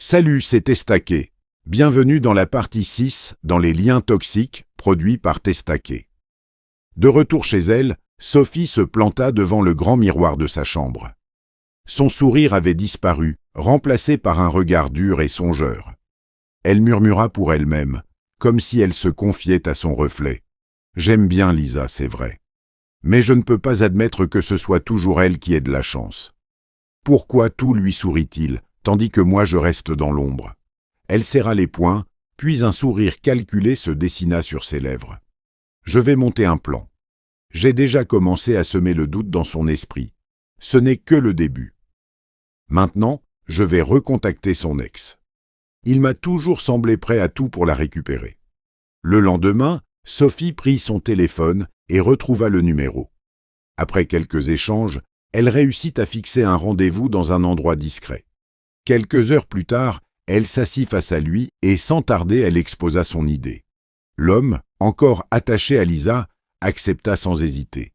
Salut, c'est Testaquet. Bienvenue dans la partie 6, dans les liens toxiques, produits par Testaquet. De retour chez elle, Sophie se planta devant le grand miroir de sa chambre. Son sourire avait disparu, remplacé par un regard dur et songeur. Elle murmura pour elle-même, comme si elle se confiait à son reflet. « J'aime bien Lisa, c'est vrai. Mais je ne peux pas admettre que ce soit toujours elle qui ait de la chance. Pourquoi tout lui sourit-il, tandis que moi je reste dans l'ombre ?» Elle serra les poings, puis un sourire calculé se dessina sur ses lèvres. « Je vais monter un plan. J'ai déjà commencé à semer le doute dans son esprit. Ce n'est que le début. Maintenant, je vais recontacter son ex. Il m'a toujours semblé prêt à tout pour la récupérer. » Le lendemain, Sophie prit son téléphone et retrouva le numéro. Après quelques échanges, elle réussit à fixer un rendez-vous dans un endroit discret. Quelques heures plus tard, elle s'assit face à lui et sans tarder, elle exposa son idée. L'homme, encore attaché à Lisa, accepta sans hésiter.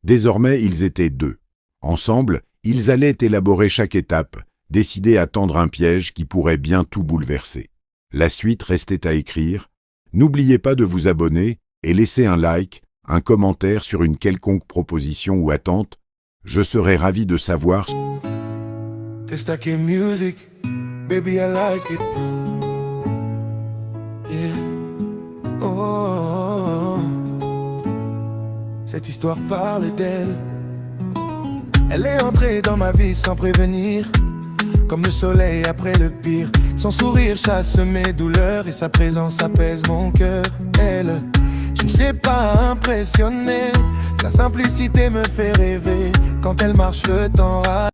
Désormais, ils étaient deux. Ensemble, ils allaient élaborer chaque étape, décidés à tendre un piège qui pourrait bien tout bouleverser. La suite restait à écrire. N'oubliez pas de vous abonner et laisser un like, un commentaire sur une quelconque proposition ou attente. Je serais ravi de savoir. Testaquet music, baby I like it. Yeah. Oh. Cette histoire parle d'elle. Elle est entrée dans ma vie sans prévenir, comme le soleil après le pire. Son sourire chasse mes douleurs et sa présence apaise mon cœur. Elle, je ne sais pas impressionner. Sa simplicité me fait rêver. Quand elle marche, le temps râle.